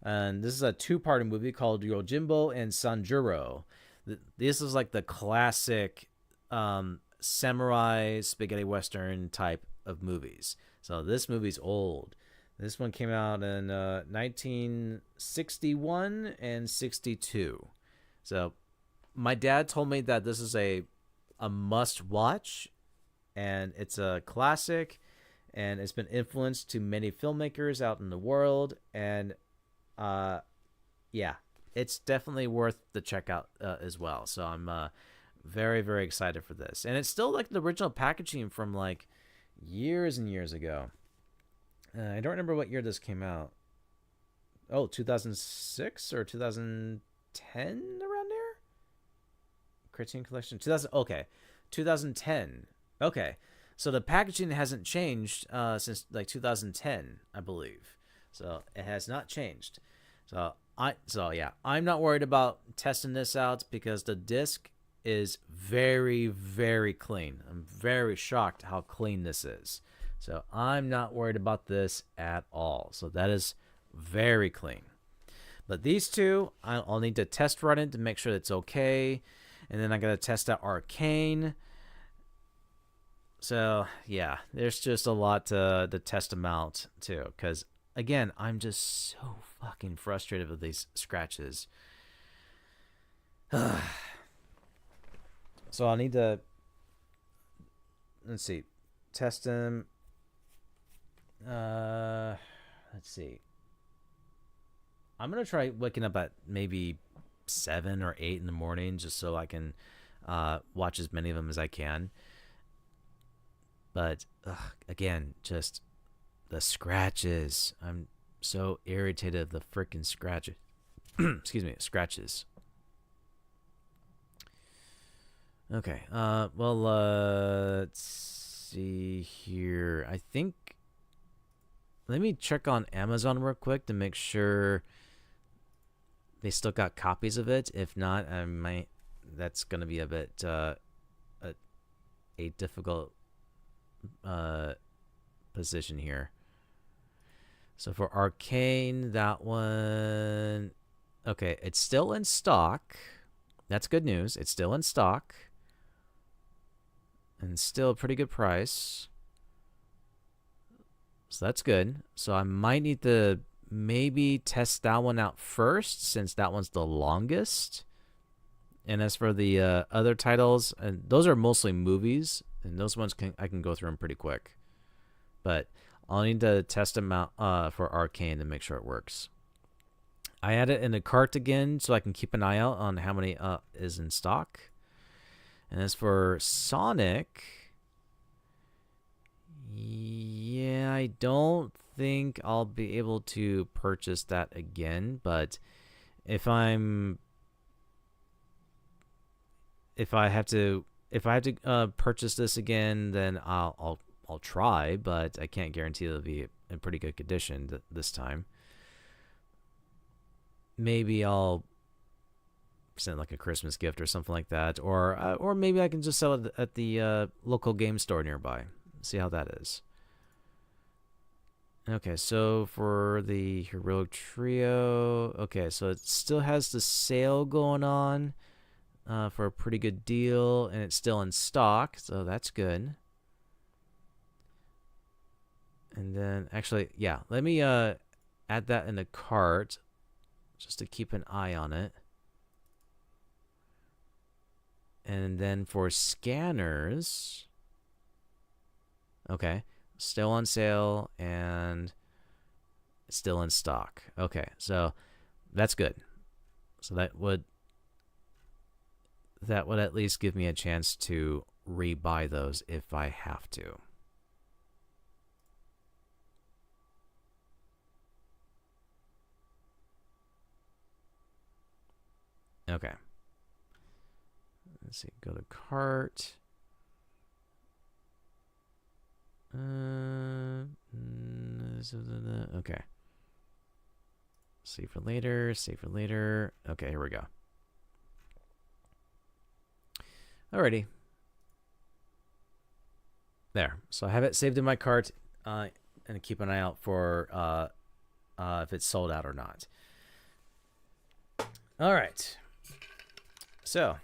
And this is a two-part movie called Yojimbo and Sanjuro. This is like the classic samurai spaghetti western type of movies. So this movie's old. This one came out in 1961 and 62. So my dad told me that this is a must watch, and it's a classic, and it's been influenced to many filmmakers out in the world. And yeah, it's definitely worth the check out as well. So I'm very, very excited for this. And it's still like the original packaging from like years and years ago. I don't remember what year this came out. Oh, 2006 or 2010, around there? Criterion Collection? 2000. Okay. 2010. Okay. So the packaging hasn't changed since like 2010, I believe. So it has not changed. So yeah, I'm not worried about testing this out because the disc is very, very clean. I'm very shocked how clean this is. So I'm not worried about this at all. So that is very clean. But these two, I'll need to test run it to make sure it's okay. And then I got to test out Arcane. So yeah, there's just a lot to test them out too. Because again, I'm just so fucking frustrated with these scratches. So I'll need to, let's see, test them. Let's see. I'm gonna try waking up at maybe 7 or 8 in the morning just so I can watch as many of them as I can. But again, just the scratches. I'm so irritated of the freaking scratches. Excuse me, scratches. Okay. Well, let's see here. I think. Let me check on Amazon real quick to make sure they still got copies of it. If not, I might. That's gonna be a bit a difficult position here. So for Arcane, that one, okay, it's still in stock. That's good news. It's still in stock. And still a pretty good price. So that's good. So I might need to maybe test that one out first, since that one's the longest. And as for the other titles, and those are mostly movies, and those ones I can go through them pretty quick. But I'll need to test them out for Arcane to make sure it works. I add it in the cart again so I can keep an eye out on how many is in stock. And as for Sonic, yeah, I don't think I'll be able to purchase that again. But if I have to purchase this again, then I'll try, but I can't guarantee it'll be in pretty good condition this time. Maybe I'll send like a Christmas gift or something like that, or maybe I can just sell it at the local game store nearby. See how that is. Okay, so for the Heroic Trio, okay, so it still has the sale going on for a pretty good deal, and it's still in stock, so that's good. And then, actually, yeah, let me add that in the cart just to keep an eye on it. And then for scanners, okay, still on sale and still in stock. Okay, so that's good. So that would at least give me a chance to rebuy those if I have to. Okay. Let's see. Go to cart. Okay. Save for later. Save for later. Okay, here we go. Alrighty. There. So I have it saved in my cart, and keep an eye out for if it's sold out or not. All right. So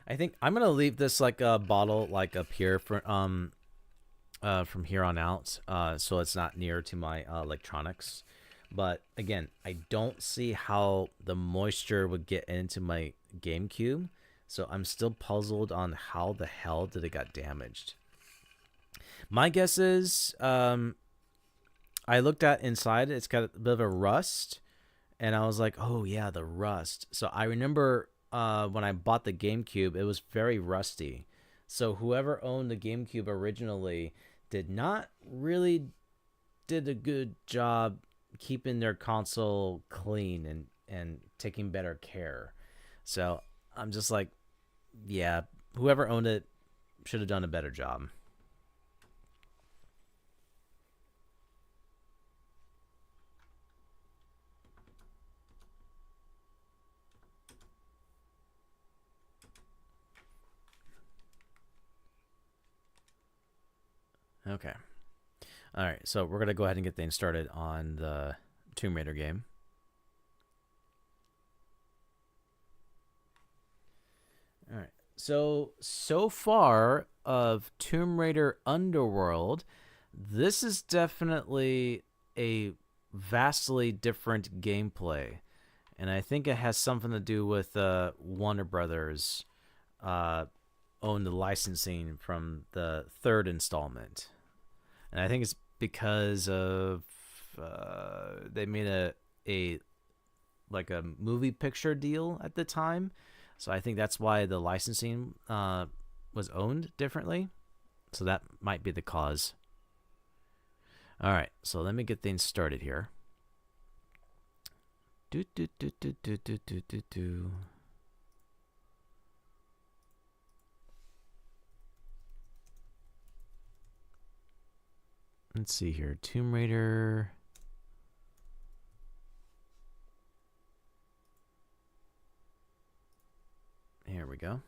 I think I'm gonna leave this like a bottle like up here for from here on out, so it's not near to my electronics. But again, I don't see how the moisture would get into my GameCube, so I'm still puzzled on how the hell did it got damaged. My guess is I looked at inside, it's got a bit of a rust, and I was like, oh yeah, the rust. So I remember when I bought the GameCube, it was very rusty. So whoever owned the GameCube originally did not really did a good job keeping their console clean and taking better care. So I'm just like, yeah, whoever owned it should have done a better job. Okay. All right, so we're going to go ahead and get things started on the Tomb Raider game. All right. So far of Tomb Raider Underworld, this is definitely a vastly different gameplay. And I think it has something to do with Warner Brothers owned the licensing from the third installment. And I think it's because of they made a movie picture deal at the time. So I think that's why the licensing was owned differently. So that might be the cause. All right, so let me get things started here. Let's see here. Tomb Raider. go.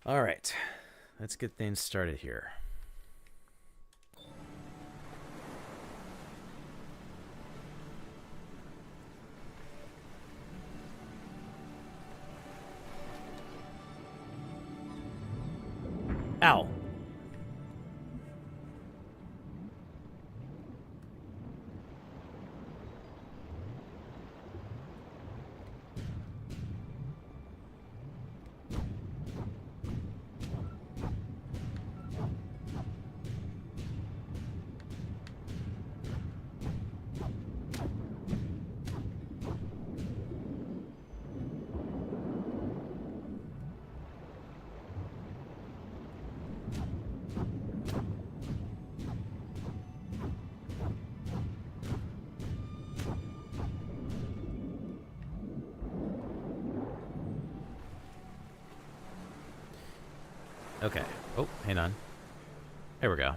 All right. Let's get things started here. Ow. Okay. Oh, hang on. There we go.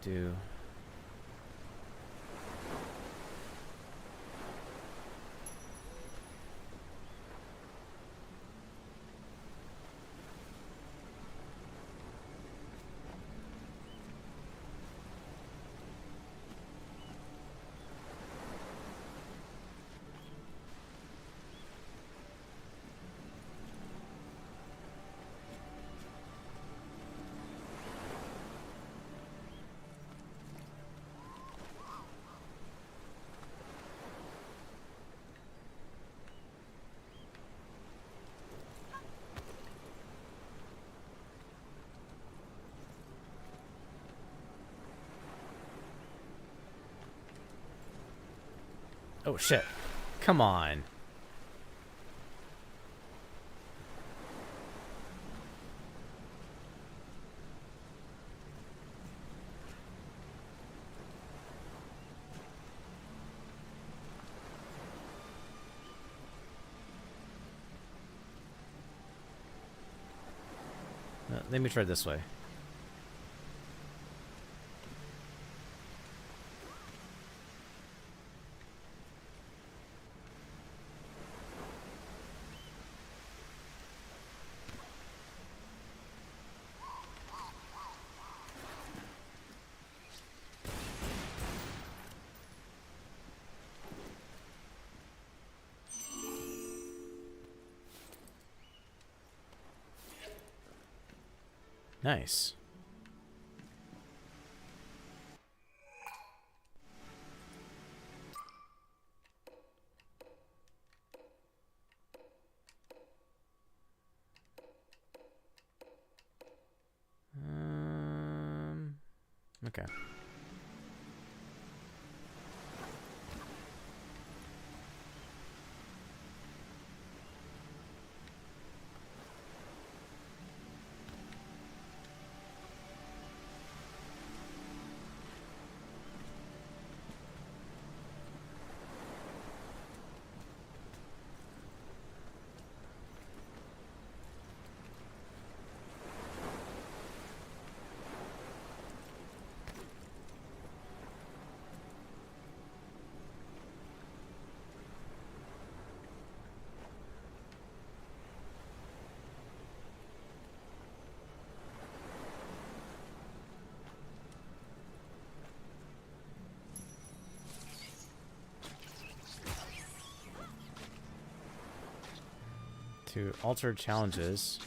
Do. Oh, shit. Come on. Let me try this way. Nice. Okay. To alter challenges.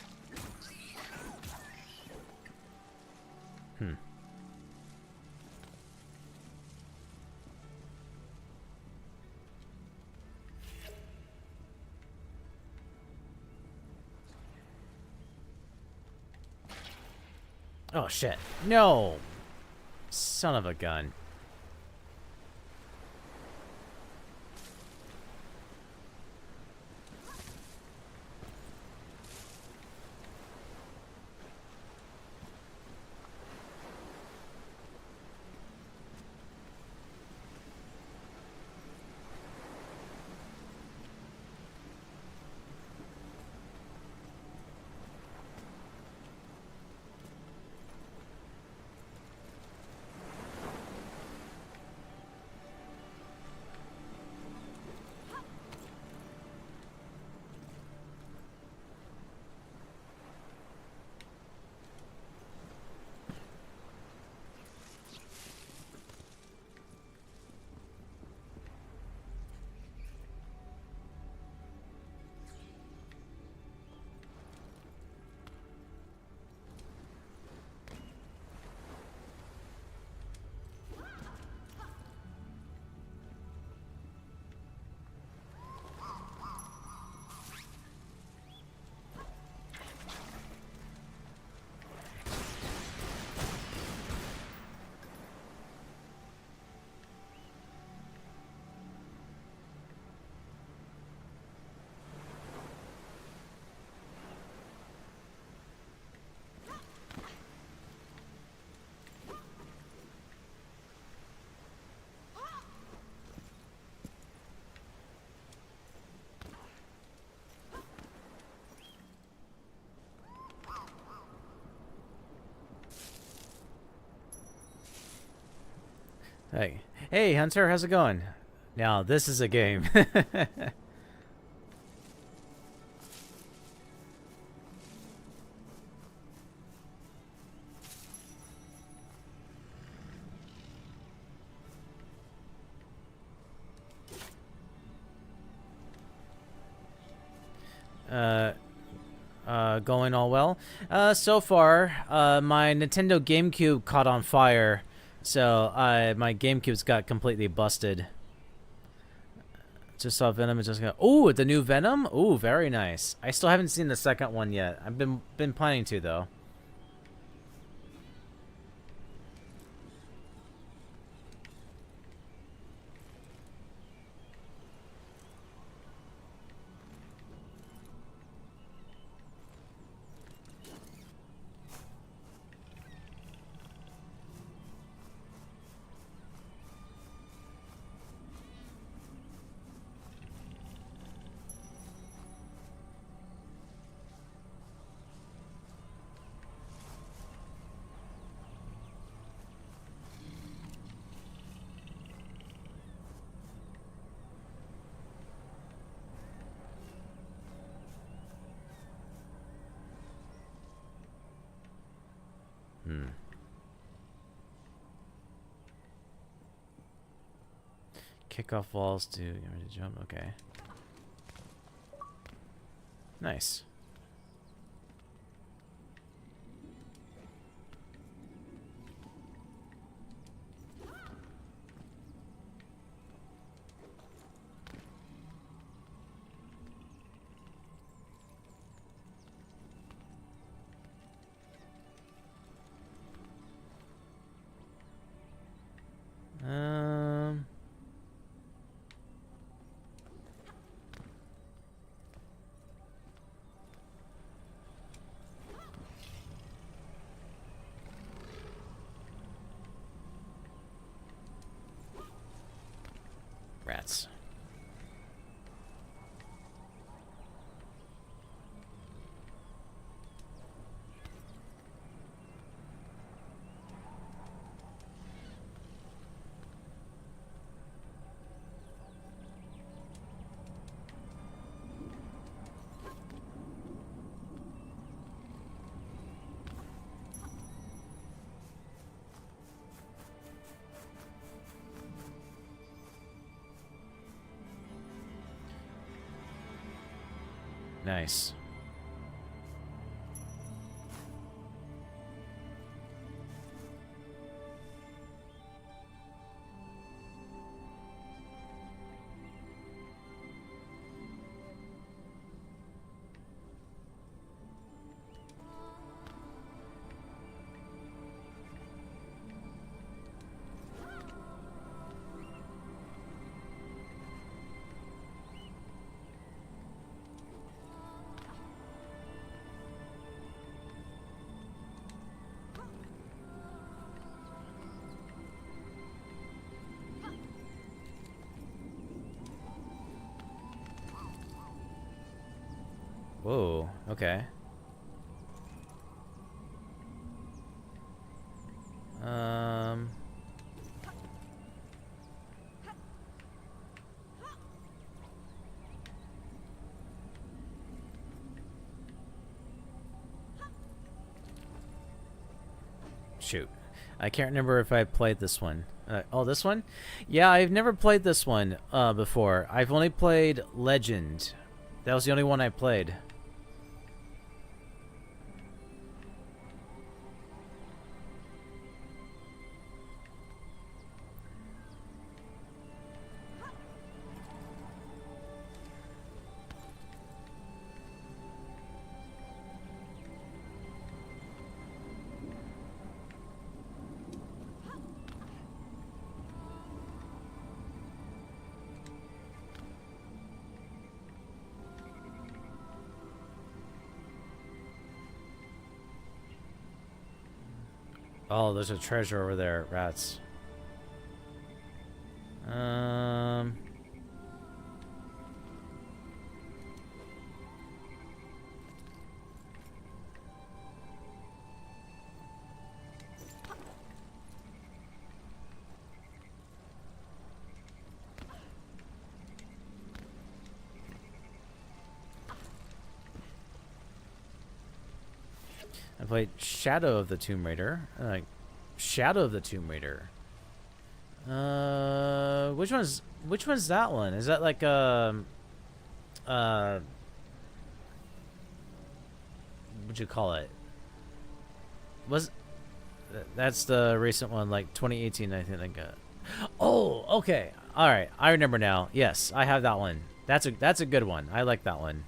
Oh, shit. No! Son of a gun. Hey, hey, Hunter, how's it going? Now this is a game. uh, Going all well. So far, my Nintendo GameCube caught on fire, so my GameCube's got completely busted. Just saw Venom and just got. Oh, the new Venom. Oh, very nice. I still haven't seen the second one yet. I've been planning to though. Hmm. Kick off walls to get ready to jump. Okay. Nice. Um. Rats. Nice. Whoa. Okay. Um. Shoot. I can't remember if I played this one. Oh, this one? Yeah, I've never played this one before. I've only played Legend. That was the only one I played. Oh, there's a treasure over there, rats. Um. I played Shadow of the Tomb Raider. Shadow of the Tomb Raider. Which one's that one? Is that like what'd you call it? That's the recent one, like 2018, I think. Oh, okay. All right, I remember now. Yes, I have that one. That's a good one. I like that one.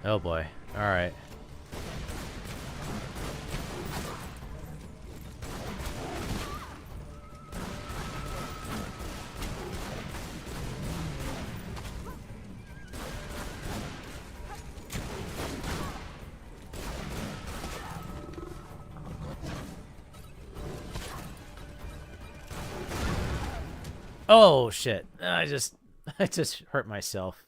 Oh boy. All right. Oh shit. I just hurt myself.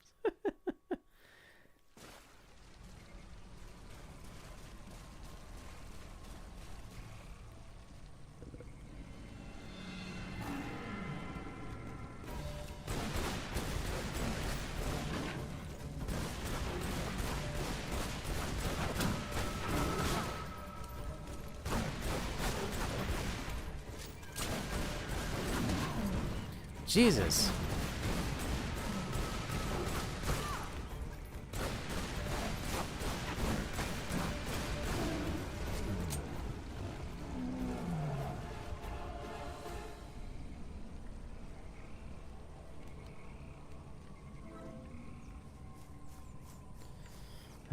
Jesus.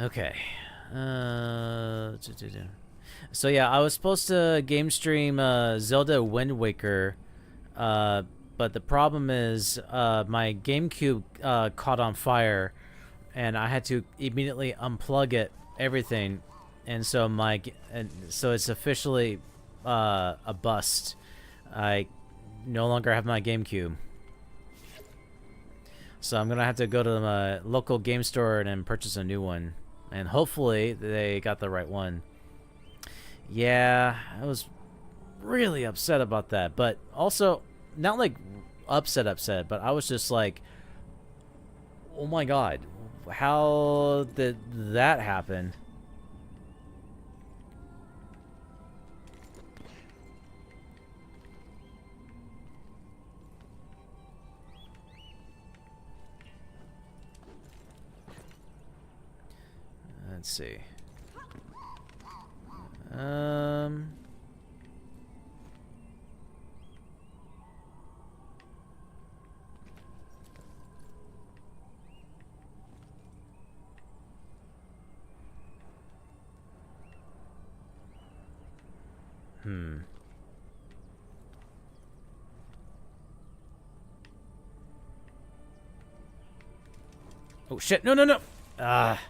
Okay. So yeah, I was supposed to game stream Zelda Wind Waker, but the problem is my GameCube caught on fire, and I had to immediately unplug it, everything, and so so it's officially a bust. I no longer have my GameCube. So I'm gonna have to go to my local game store and then purchase a new one. And hopefully they got the right one. Yeah, I was really upset about that. But also, not like upset, but I was just like, oh my god, how did that happen? Let's see. Oh shit! No! Ah.